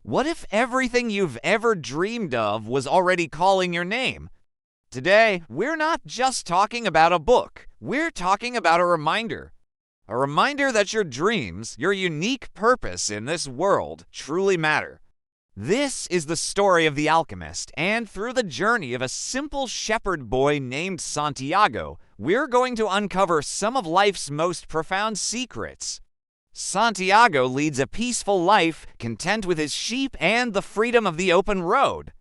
What if everything you've ever dreamed of was already calling your name? Today, we're not just talking about a book. We're talking about a reminder. A reminder that your dreams, your unique purpose in this world, truly matter. This is the story of the alchemist, and through the journey of a simple shepherd boy named Santiago, we're going to uncover some of life's most profound secrets. Santiago leads a peaceful life, content with his sheep and the freedom of the open road.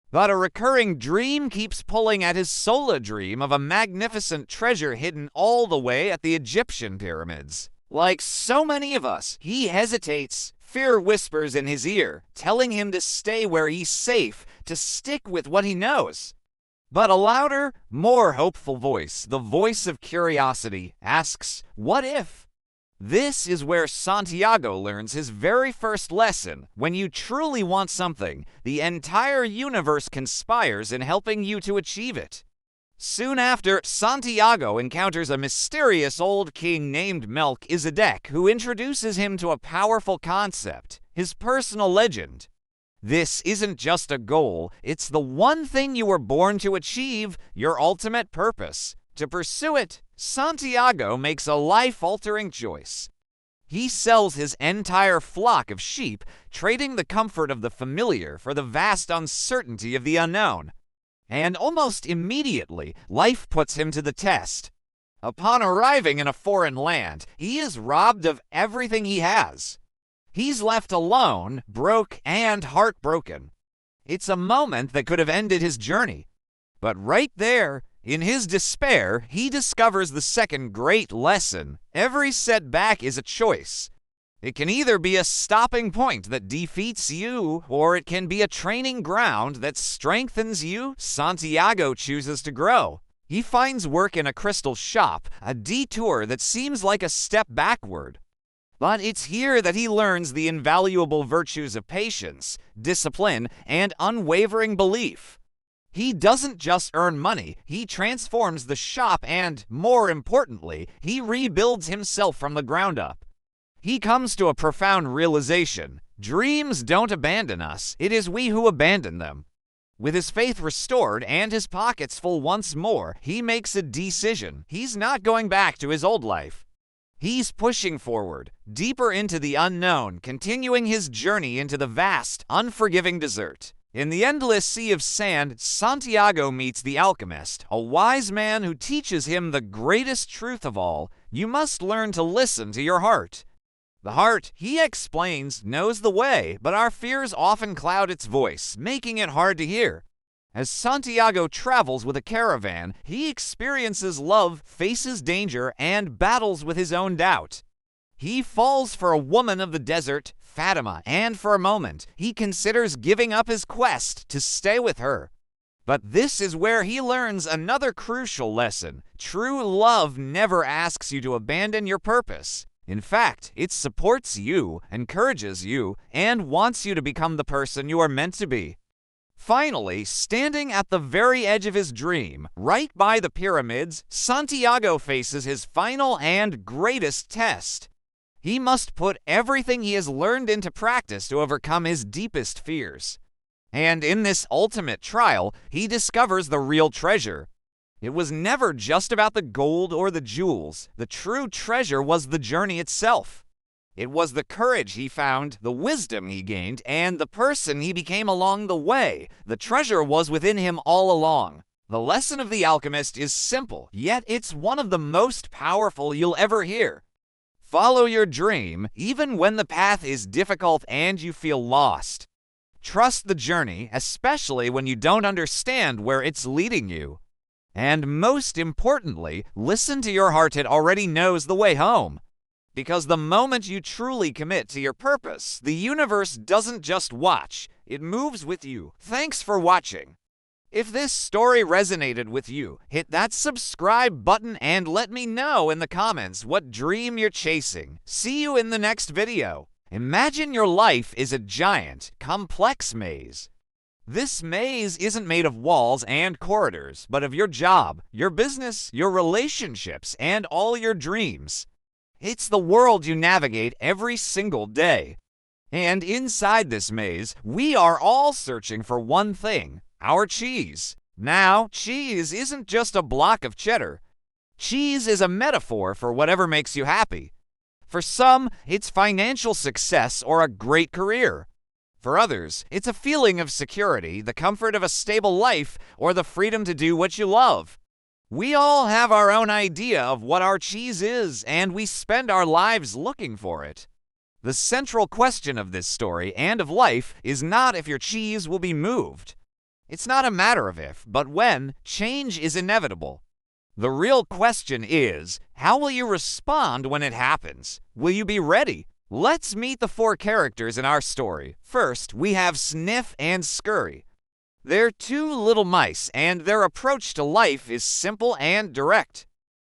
But a recurring dream keeps pulling at his soul, a dream of a magnificent treasure hidden all the way at the Egyptian pyramids. Like so many of us, he hesitates. Fear whispers in his ear, telling him to stay where he's safe, to stick with what he knows. But a louder, more hopeful voice, the voice of curiosity, asks, "What if?" This is where Santiago learns his very first lesson. When you truly want something, the entire universe conspires in helping you to achieve it. Soon after, Santiago encounters a mysterious old king named Melchizedek, who introduces him to a powerful concept, his personal legend. This isn't just a goal, it's the one thing you were born to achieve, your ultimate purpose. To pursue it, Santiago makes a life-altering choice. He sells his entire flock of sheep, trading the comfort of the familiar for the vast uncertainty of the unknown. And almost immediately, life puts him to the test. Upon arriving in a foreign land, he is robbed of everything he has. He's left alone, broke, and heartbroken. It's a moment that could have ended his journey. But right there, in his despair, he discovers the second great lesson. Every setback is a choice. It can either be a stopping point that defeats you, or it can be a training ground that strengthens you. Santiago chooses to grow. He finds work in a crystal shop, a detour that seems like a step backward. But it's here that he learns the invaluable virtues of patience, discipline, and unwavering belief. He doesn't just earn money, he transforms the shop and, more importantly, he rebuilds himself from the ground up. He comes to a profound realization. Dreams don't abandon us, it is we who abandon them. With his faith restored and his pockets full once more, he makes a decision. He's not going back to his old life. He's pushing forward, deeper into the unknown, continuing his journey into the vast, unforgiving desert. In the endless sea of sand, Santiago meets the alchemist, a wise man who teaches him the greatest truth of all: you must learn to listen to your heart. The heart, he explains, knows the way, but our fears often cloud its voice, making it hard to hear. As Santiago travels with a caravan, he experiences love, faces danger, and battles with his own doubt. He falls for a woman of the desert, Fatima, and for a moment, he considers giving up his quest to stay with her. But this is where he learns another crucial lesson. True love never asks you to abandon your purpose. In fact, it supports you, encourages you, and wants you to become the person you are meant to be. Finally, standing at the very edge of his dream, right by the pyramids, Santiago faces his final and greatest test. He must put everything he has learned into practice to overcome his deepest fears. And in this ultimate trial, he discovers the real treasure. It was never just about the gold or the jewels. The true treasure was the journey itself. It was the courage he found, the wisdom he gained, and the person he became along the way. The treasure was within him all along. The lesson of the alchemist is simple, yet it's one of the most powerful you'll ever hear. Follow your dream, even when the path is difficult and you feel lost. Trust the journey, especially when you don't understand where it's leading you. And most importantly, listen to your heart. It already knows the way home. Because the moment you truly commit to your purpose, the universe doesn't just watch, it moves with you. Thanks for watching. If this story resonated with you, hit that subscribe button and let me know in the comments what dream you're chasing. See you in the next video. Imagine your life is a giant, complex maze. This maze isn't made of walls and corridors, but of your job, your business, your relationships, and all your dreams. It's the world you navigate every single day. And inside this maze, we are all searching for one thing: our cheese. Now, cheese isn't just a block of cheddar. Cheese is a metaphor for whatever makes you happy. For some, it's financial success or a great career. For others, it's a feeling of security, the comfort of a stable life, or the freedom to do what you love. We all have our own idea of what our cheese is, and we spend our lives looking for it. The central question of this story and of life is not if your cheese will be moved. It's not a matter of if, but when. Change is inevitable. The real question is, how will you respond when it happens? Will you be ready? Let's meet the four characters in our story. First, we have Sniff and Scurry. They're two little mice, and their approach to life is simple and direct.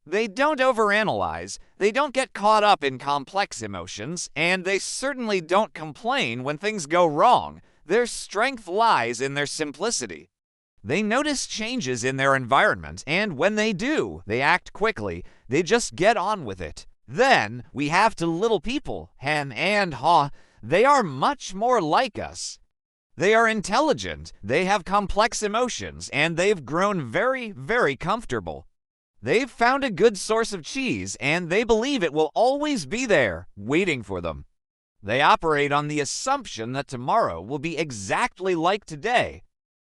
They don't overanalyze, they don't get caught up in complex emotions, and they certainly don't complain when things go wrong. Their strength lies in their simplicity. They notice changes in their environment, and when they do, they act quickly. They just get on with it. Then we have two little people, Hem and Haw. They are much more like us. They are intelligent, they have complex emotions, and they've grown very, very comfortable. They've found a good source of cheese, and they believe it will always be there, waiting for them. They operate on the assumption that tomorrow will be exactly like today.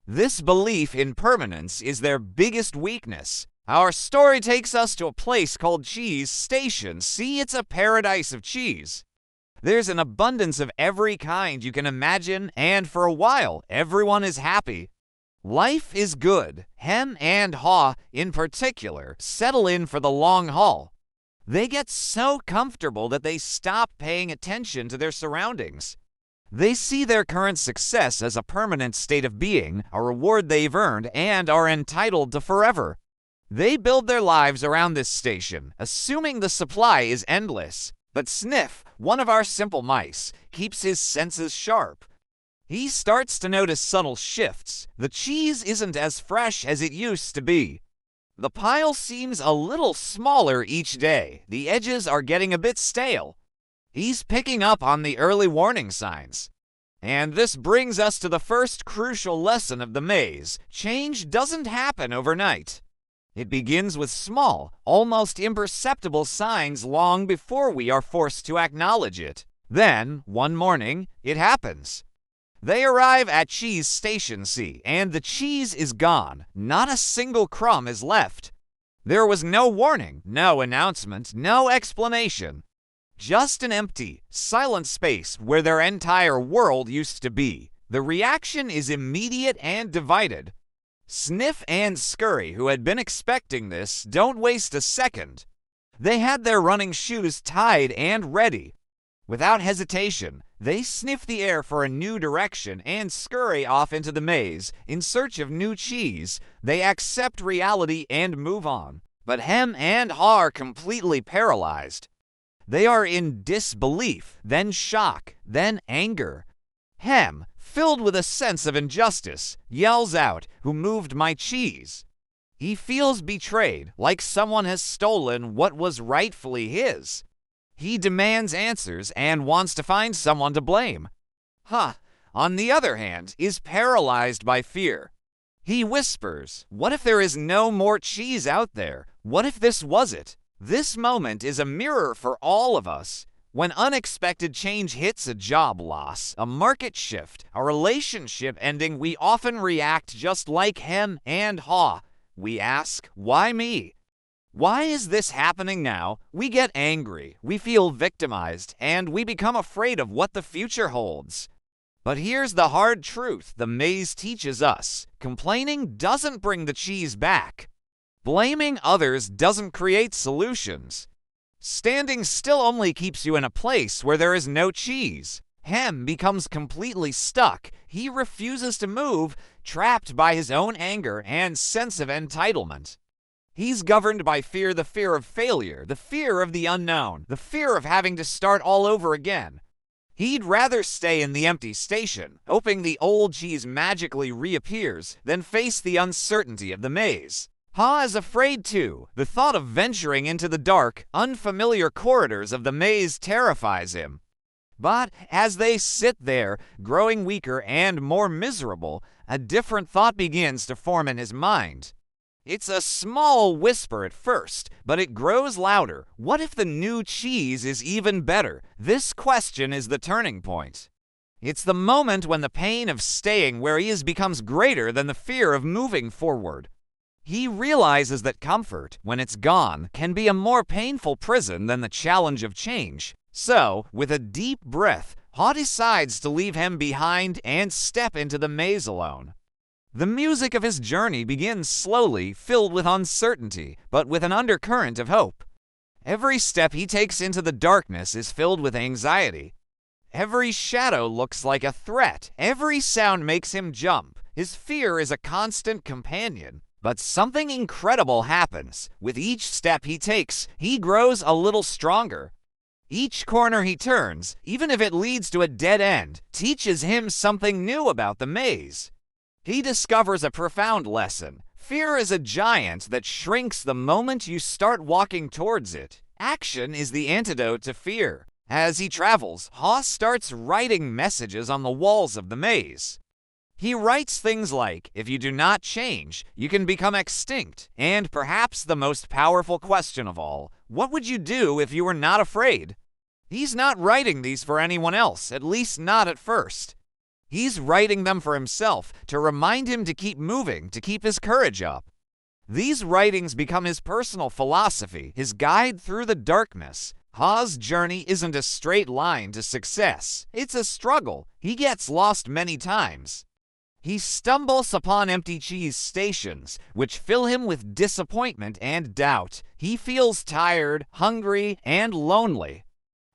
This belief in permanence is their biggest weakness. Our story takes us to a place called Cheese Station. See, it's a paradise of cheese. There's an abundance of every kind you can imagine, and for a while, everyone is happy. Life is good. Hem and Haw, in particular, settle in for the long haul. They get so comfortable that they stop paying attention to their surroundings. They see their current success as a permanent state of being, a reward they've earned, and are entitled to forever. They build their lives around this station, assuming the supply is endless. But Sniff, one of our simple mice, keeps his senses sharp. He starts to notice subtle shifts. The cheese isn't as fresh as it used to be. The pile seems a little smaller each day. The edges are getting a bit stale. He's picking up on the early warning signs. And this brings us to the first crucial lesson of the maze. Change doesn't happen overnight. It begins with small, almost imperceptible signs long before we are forced to acknowledge it. Then, one morning, it happens. They arrive at Cheese Station C, and the cheese is gone. Not a single crumb is left. There was no warning, no announcement, no explanation. Just an empty, silent space where their entire world used to be. The reaction is immediate and divided. Sniff and Scurry, who had been expecting this, don't waste a second. They had their running shoes tied and ready. Without hesitation, they sniff the air for a new direction and scurry off into the maze in search of new cheese. They accept reality and move on. But Hem and Haw are completely paralyzed. They are in disbelief, then shock, then anger. Hem, filled with a sense of injustice, yells out, "Who moved my cheese?" He feels betrayed, like someone has stolen what was rightfully his. He demands answers and wants to find someone to blame. Haw, on the other hand, is paralyzed by fear. He whispers, "What if there is no more cheese out there? What if this was it?" This moment is a mirror for all of us. When unexpected change hits, a job loss, a market shift, a relationship ending, we often react just like Hem and Haw. We ask, why me? Why is this happening now? We get angry, we feel victimized, and we become afraid of what the future holds. But here's the hard truth the maze teaches us. Complaining doesn't bring the cheese back. Blaming others doesn't create solutions. Standing still only keeps you in a place where there is no cheese. Hem becomes completely stuck. He refuses to move, trapped by his own anger and sense of entitlement. He's governed by fear, the fear of failure, the fear of the unknown, the fear of having to start all over again. He'd rather stay in the empty station, hoping the old cheese magically reappears, than face the uncertainty of the maze. Haw is afraid too. The thought of venturing into the dark, unfamiliar corridors of the maze terrifies him. But as they sit there, growing weaker and more miserable, a different thought begins to form in his mind. It's a small whisper at first, but it grows louder. What if the new cheese is even better? This question is the turning point. It's the moment when the pain of staying where he is becomes greater than the fear of moving forward. He realizes that comfort, when it's gone, can be a more painful prison than the challenge of change. So, with a deep breath, Ha decides to leave him behind and step into the maze alone. The music of his journey begins slowly, filled with uncertainty, but with an undercurrent of hope. Every step he takes into the darkness is filled with anxiety. Every shadow looks like a threat. Every sound makes him jump. His fear is a constant companion. But something incredible happens. With each step he takes, he grows a little stronger. Each corner he turns, even if it leads to a dead end, teaches him something new about the maze. He discovers a profound lesson. Fear is a giant that shrinks the moment you start walking towards it. Action is the antidote to fear. As he travels, Ha starts writing messages on the walls of the maze. He writes things like, if you do not change, you can become extinct. And perhaps the most powerful question of all, what would you do if you were not afraid? He's not writing these for anyone else, at least not at first. He's writing them for himself, to remind him to keep moving, to keep his courage up. These writings become his personal philosophy, his guide through the darkness. Ha's journey isn't a straight line to success. It's a struggle. He gets lost many times. He stumbles upon empty cheese stations, which fill him with disappointment and doubt. He feels tired, hungry, and lonely.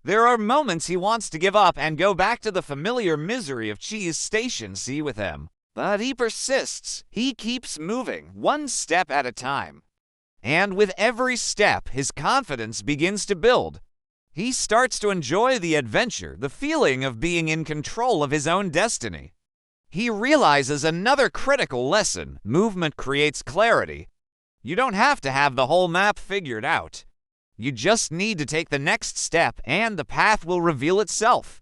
There are moments he wants to give up and go back to the familiar misery of cheese stations with him. But he persists. He keeps moving, one step at a time. And with every step, his confidence begins to build. He starts to enjoy the adventure, the feeling of being in control of his own destiny. He realizes another critical lesson. Movement creates clarity. You don't have to have the whole map figured out. You just need to take the next step and the path will reveal itself.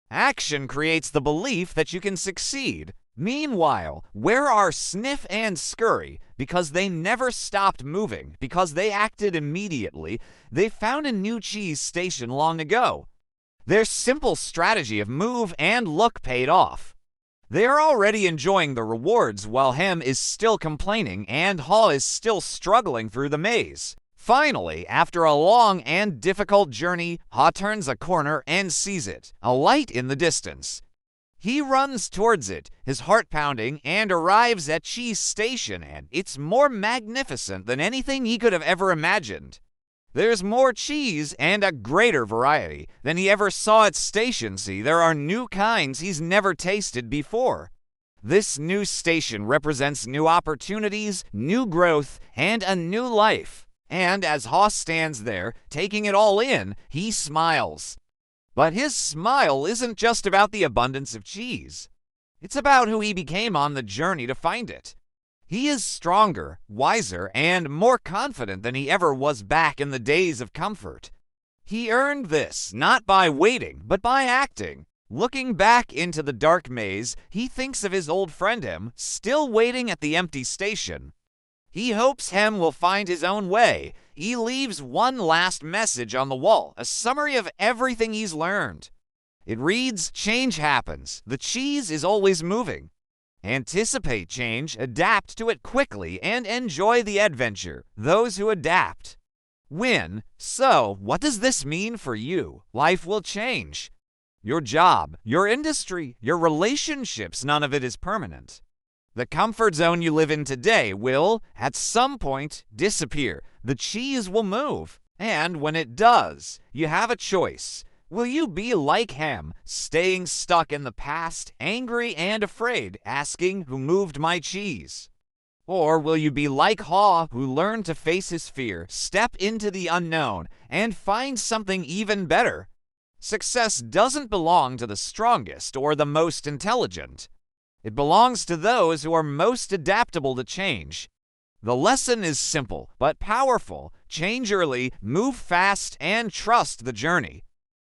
Action creates the belief that you can succeed. Meanwhile, where are Sniff and Scurry? Because they never stopped moving, because they acted immediately, they found a new cheese station long ago. Their simple strategy of move and look paid off. They are already enjoying the rewards while Hem is still complaining and Ha is still struggling through the maze. Finally, after a long and difficult journey, Ha turns a corner and sees it, a light in the distance. He runs towards it, his heart pounding, and arrives at Cheese Station, and it's more magnificent than anything he could have ever imagined. There's more cheese and a greater variety than he ever saw at Station C. There are new kinds he's never tasted before. This new station represents new opportunities, new growth, and a new life. And as Ha stands there, taking it all in, he smiles. But his smile isn't just about the abundance of cheese. It's about who he became on the journey to find it. He is stronger, wiser, and more confident than he ever was back in the days of comfort. He earned this not by waiting, but by acting. Looking back into the dark maze, he thinks of his old friend Hem, still waiting at the empty station. He hopes Hem will find his own way. He leaves one last message on the wall, a summary of everything he's learned. It reads, change happens. The cheese is always moving. Anticipate change, adapt to it quickly, and enjoy the adventure. Those who adapt win. So, what does this mean for you? Life will change. Your job, your industry, your relationships, none of it is permanent. The comfort zone you live in today will, at some point, disappear. The cheese will move. And when it does, you have a choice. Will you be like Hem, staying stuck in the past, angry and afraid, asking, who moved my cheese? Or will you be like Ha, who learned to face his fear, step into the unknown, and find something even better? Success doesn't belong to the strongest or the most intelligent. It belongs to those who are most adaptable to change. The lesson is simple but powerful. Change early, move fast, and trust the journey.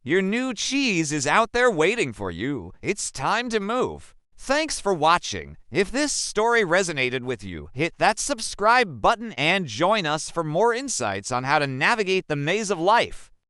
Your new cheese is out there waiting for you. It's time to move. Thanks for watching. If this story resonated with you, hit that subscribe button and join us for more insights on how to navigate the maze of life.